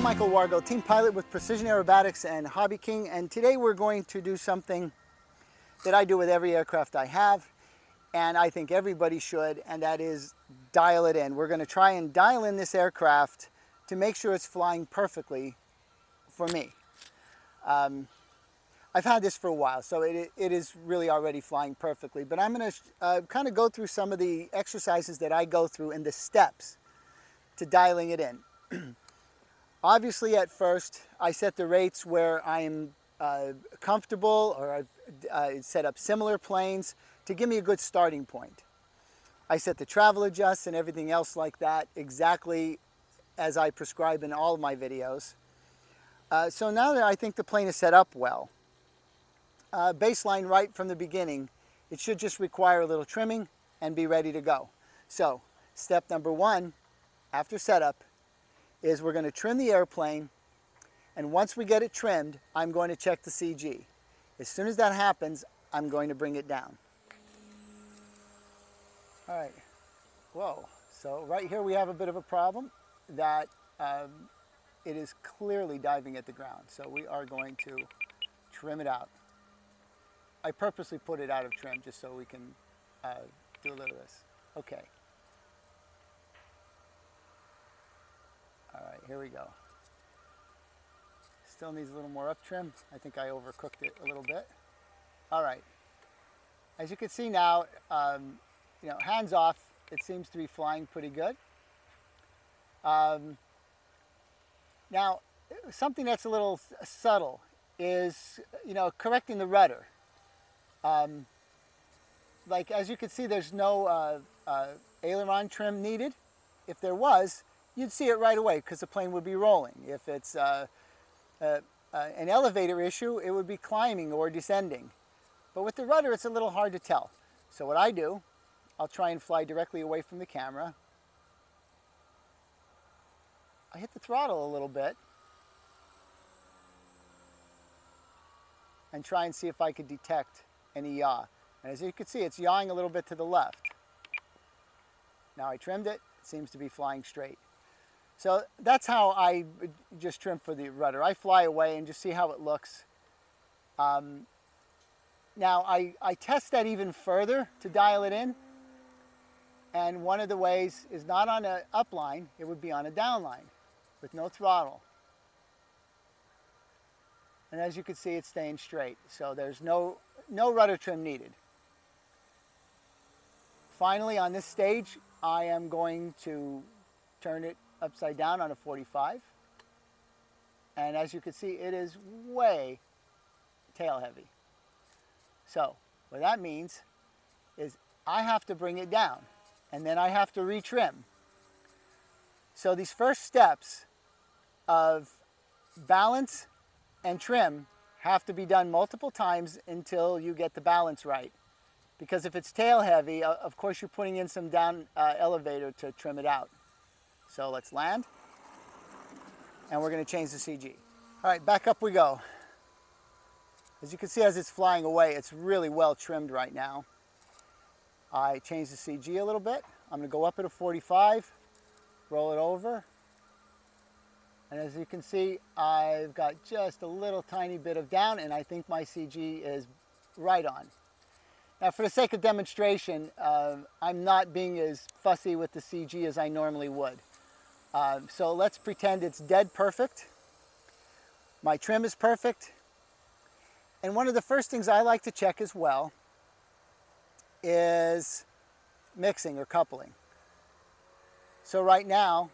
Michael Wargo, team pilot with Precision Aerobatics and Hobbyking, and today we're going to do something that I do with every aircraft I have, and I think everybody should, and that is dial it in. We're going to try and dial in this aircraft to make sure it's flying perfectly for me. I've had this for a while, so it is really already flying perfectly, but I'm going to kind of go through some of the exercises that I go through and the steps to dialing it in. Obviously, at first, I set the rates where I'm comfortable, or I've set up similar planes to give me a good starting point. I set the travel adjusts and everything else like that exactly as I prescribe in all of my videos. So now that I think the plane is set up well, baseline right from the beginning, it should just require a little trimming and be ready to go. So step number one after setup is we're going to trim the airplane, and once we get it trimmed, I'm going to check the CG. As soon as that happens, I'm going to bring it down. All right, whoa. So right here we have a bit of a problem that it is clearly diving at the ground. So we are going to trim it out. I purposely put it out of trim just so we can do a little of this. Okay. All right, here we go. Still needs a little more up trim. I think I overcooked it a little bit. All right. As you can see now, you know, hands off, it seems to be flying pretty good. Now, something that's a little subtle is, you know, correcting the rudder. Like, as you can see, there's no aileron trim needed. If there was, you'd see it right away because the plane would be rolling. If it's an elevator issue, it would be climbing or descending. But with the rudder, it's a little hard to tell. So what I do, I'll try and fly directly away from the camera. I hit the throttle a little bit and try and see if I could detect any yaw. And as you can see, it's yawing a little bit to the left. Now I trimmed it, it seems to be flying straight. So that's how I just trim for the rudder. I fly away and just see how it looks. Now I test that even further to dial it in. And one of the ways is not on an upline, it would be on a downline with no throttle. And as you can see, it's staying straight. So there's no rudder trim needed. Finally, on this stage, I am going to turn it upside down on a 45. And as you can see, it is way tail heavy. So what that means is I have to bring it down, and then I have to retrim. So these first steps of balance and trim have to be done multiple times until you get the balance right. Because if it's tail heavy, of course you're putting in some down elevator to trim it out. So let's land, and we're going to change the CG. All right, back up we go. As you can see, as it's flying away, it's really well trimmed right now. I changed the CG a little bit. I'm going to go up at a 45, roll it over, and as you can see, I've got just a little tiny bit of down, and I think my CG is right on. Now, for the sake of demonstration, I'm not being as fussy with the CG as I normally would. So let's pretend it's dead perfect. My trim is perfect. And one of the first things I like to check as well is mixing or coupling. So right now,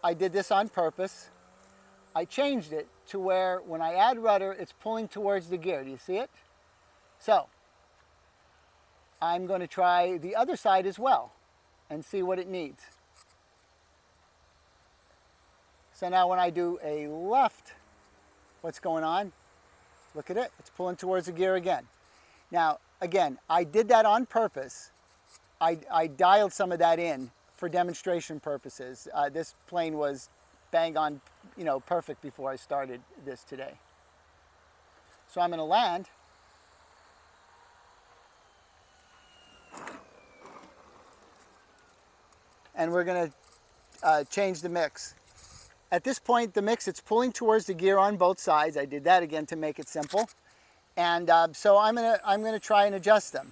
I did this on purpose. I changed it to where when I add rudder, it's pulling towards the gear. Do you see it? So I'm going to try the other side as well and see what it needs. So now when I do a left, what's going on? Look at it, it's pulling towards the gear again. Now, again, I did that on purpose. I dialed some of that in for demonstration purposes. This plane was bang on, you know, perfect before I started this today. So I'm going to land. And we're going to change the mix. At this point, the mix, it's pulling towards the gear on both sides. I did that again to make it simple. And so I'm gonna try and adjust them.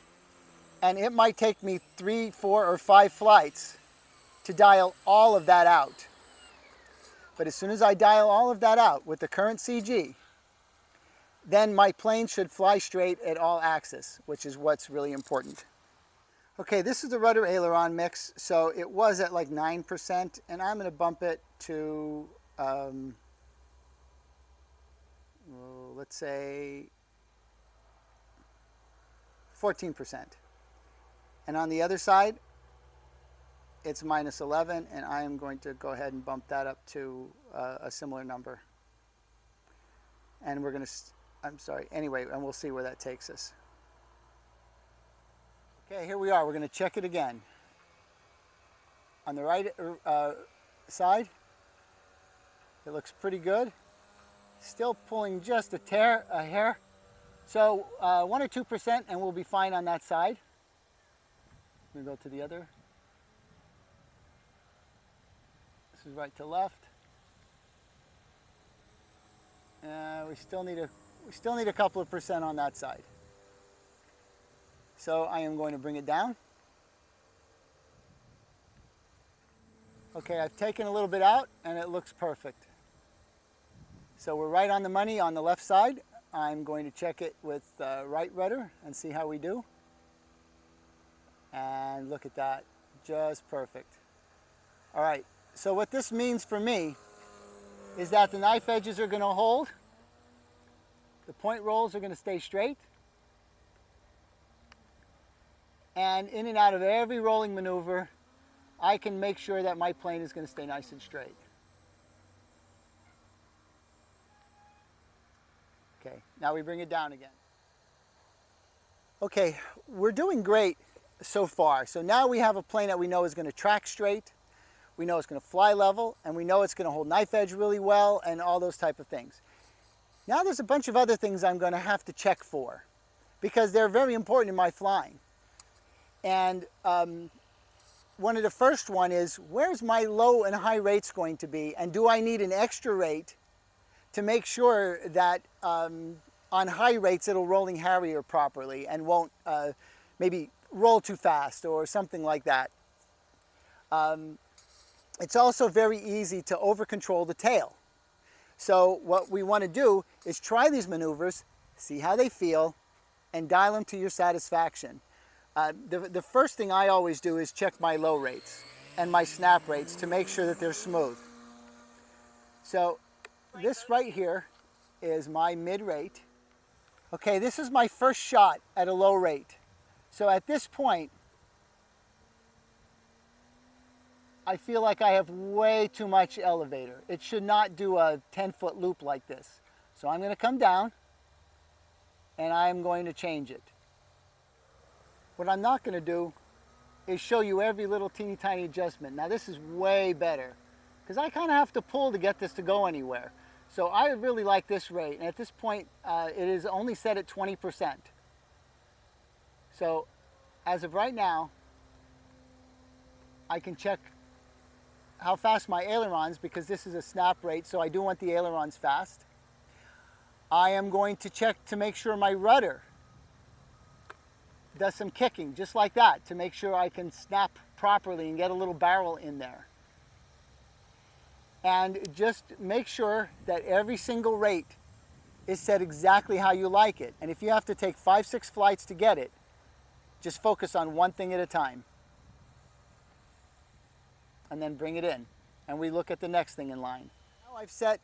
And it might take me 3, 4, or 5 flights to dial all of that out. But as soon as I dial all of that out with the current CG, then my plane should fly straight at all axes, which is what's really important. Okay, this is the rudder aileron mix. So it was at like 9%, and I'm gonna bump it to, let's say 14%. And on the other side, it's -11, and I am going to go ahead and bump that up to a similar number. And we're gonna, I'm sorry, anyway, and we'll see where that takes us. Okay, here we are. We're gonna check it again. On the right side, it looks pretty good. Still pulling just a hair. So 1 or 2%, and we'll be fine on that side. I'm gonna go to the other. This is right to left. We still need a couple of percent on that side. So I am going to bring it down. Okay, I've taken a little bit out, and it looks perfect. So we're right on the money on the left side. I'm going to check it with right rudder and see how we do. And look at that, just perfect. All right, so what this means for me is that the knife edges are gonna hold, the point rolls are gonna stay straight, and in and out of every rolling maneuver, I can make sure that my plane is gonna stay nice and straight. Okay, now we bring it down again. Okay, we're doing great so far. So now we have a plane that we know is going to track straight, we know it's going to fly level, and we know it's going to hold knife edge really well, and all those type of things. Now there's a bunch of other things I'm going to have to check for, because they're very important in my flying. And one of the first one is, where's my low and high rates going to be, and do I need an extra rate to make sure that on high rates it'll rolling Harrier properly and won't maybe roll too fast or something like that. It's also very easy to over control the tail. So what we want to do is try these maneuvers, see how they feel, and dial them to your satisfaction. The first thing I always do is check my low rates and my snap rates to make sure that they're smooth. So this right here is my mid rate. Okay, this is my first shot at a low rate. So at this point, I feel like I have way too much elevator. It should not do a 10-foot loop like this. So I'm going to come down, and I'm going to change it. What I'm not going to do is show you every little teeny tiny adjustment. Now this is way better, because I kind of have to pull to get this to go anywhere. So I really like this rate, and at this point it is only set at 20%. So as of right now, I can check how fast my ailerons, because this is a snap rate, so I do want the ailerons fast. I am going to check to make sure my rudder does some kicking, just like that, to make sure I can snap properly and get a little barrel in there. And just make sure that every single rate is set exactly how you like it. And if you have to take 5, 6 flights to get it, just focus on one thing at a time. And then bring it in. And we look at the next thing in line. Now I've set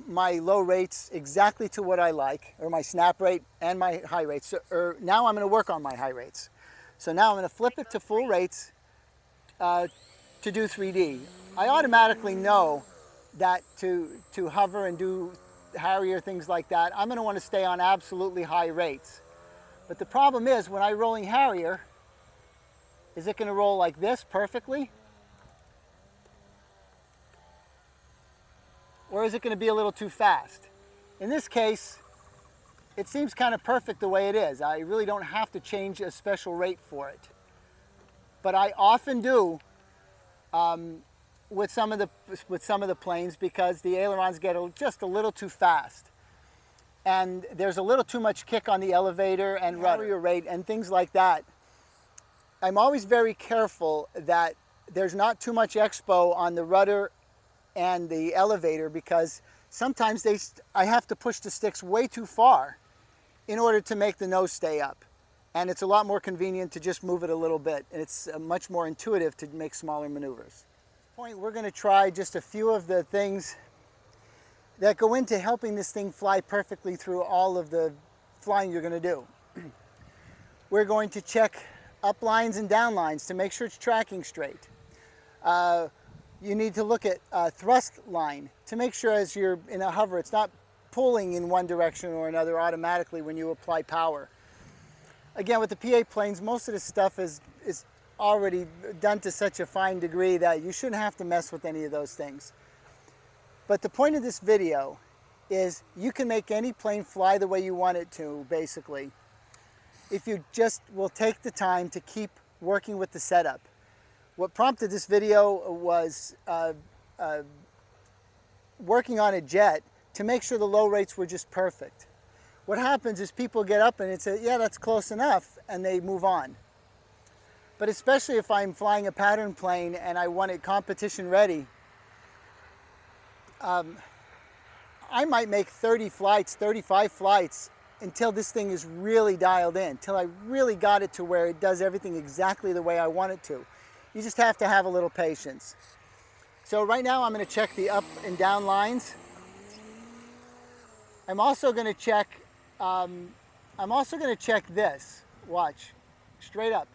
my low rates exactly to what I like, or my snap rate and my high rates. So, now I'm going to work on my high rates. So now I'm going to flip it to full rates to do 3D. I automatically know that to hover and do Harrier, things like that, I'm going to want to stay on absolutely high rates. But the problem is, when I'm rolling Harrier, is it going to roll like this perfectly? Or is it going to be a little too fast? In this case, it seems kind of perfect the way it is. I really don't have to change a special rate for it. But I often do with some of the planes because the ailerons get just a little too fast. And there's a little too much kick on the elevator and rudder rate and things like that. I'm always very careful that there's not too much expo on the rudder and the elevator because sometimes I have to push the sticks way too far in order to make the nose stay up. And it's a lot more convenient to just move it a little bit. And it's much more intuitive to make smaller maneuvers. At this point, we're going to try just a few of the things that go into helping this thing fly perfectly through all of the flying you're going to do. We're going to check uplines and downlines to make sure it's tracking straight. You need to look at thrust line to make sure as you're in a hover, it's not pulling in one direction or another automatically when you apply power. Again, with the PA planes, most of this stuff is already done to such a fine degree that you shouldn't have to mess with any of those things. But the point of this video is you can make any plane fly the way you want it to, basically, if you just will take the time to keep working with the setup. What prompted this video was working on a jet to make sure the low rates were just perfect. What happens is people get up and say, yeah, that's close enough, and they move on. But especially if I'm flying a pattern plane and I want it competition ready, I might make 30 flights, 35 flights until this thing is really dialed in, until I really got it to where it does everything exactly the way I want it to. You just have to have a little patience. So right now I'm going to check the up and down lines. I'm also going to check this. Watch, straight up.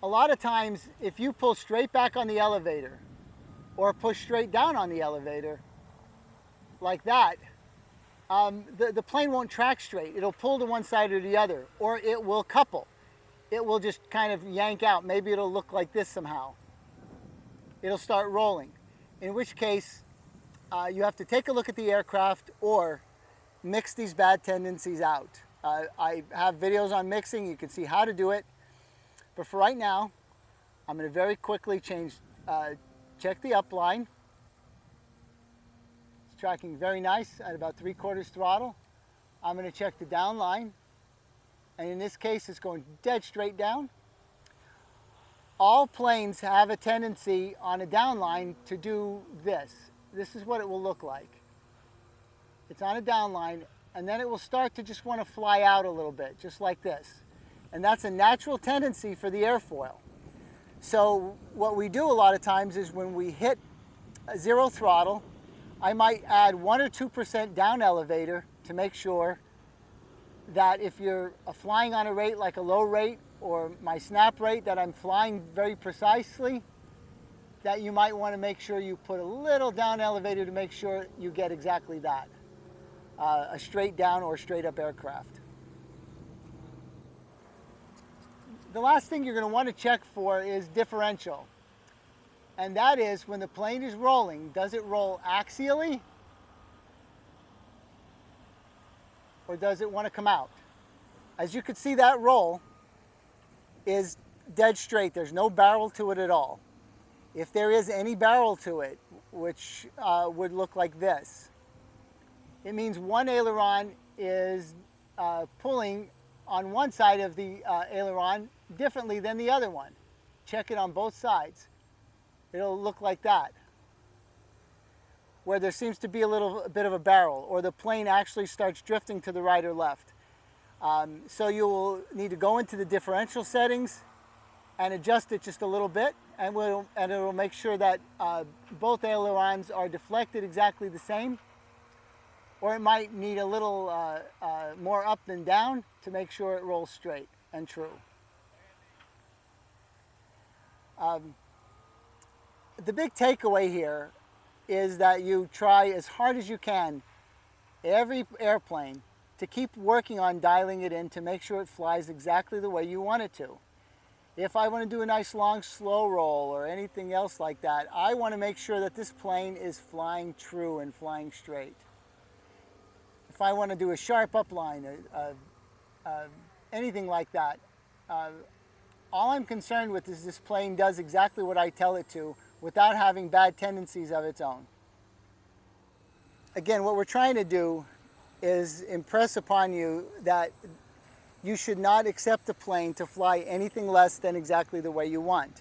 A lot of times if you pull straight back on the elevator or push straight down on the elevator like that, the plane won't track straight. It'll pull to one side or the other, or it will couple. It will just kind of yank out. Maybe it'll look like this somehow. It'll start rolling, in which case you have to take a look at the aircraft or mix these bad tendencies out. I have videos on mixing. You can see how to do it. But for right now, I'm going to very quickly check the upline. It's tracking very nice at about 3/4 throttle. I'm going to check the downline. And in this case, it's going dead straight down. All planes have a tendency on a downline to do this. This is what it will look like. It's on a downline, and then it will start to just want to fly out a little bit, just like this. And that's a natural tendency for the airfoil. So what we do a lot of times is when we hit 0 throttle, I might add 1 or 2% down elevator to make sure that if you're flying on a rate like a low rate or my snap rate that I'm flying very precisely, that you might want to make sure you put a little down elevator to make sure you get exactly that, a straight down or straight up aircraft. The last thing you're going to want to check for is differential. And that is when the plane is rolling, does it roll axially or does it want to come out? As you can see, that roll is dead straight. There's no barrel to it at all. If there is any barrel to it, which would look like this, it means one aileron is pulling on one side of the aileron differently than the other one. Check it on both sides. It'll look like that, where there seems to be a bit of a barrel, or the plane actually starts drifting to the right or left. So you will need to go into the differential settings and adjust it just a little bit, and it'll make sure that both ailerons are deflected exactly the same, or it might need a little more up than down to make sure it rolls straight and true. The big takeaway here is that you try as hard as you can, every airplane, to keep working on dialing it in to make sure it flies exactly the way you want it to. If I want to do a nice long slow roll or anything else like that, I want to make sure that this plane is flying true and flying straight. If I want to do a sharp upline, anything like that, all I'm concerned with is this plane does exactly what I tell it to without having bad tendencies of its own. Again, what we're trying to do is impress upon you that you should not accept a plane to fly anything less than exactly the way you want.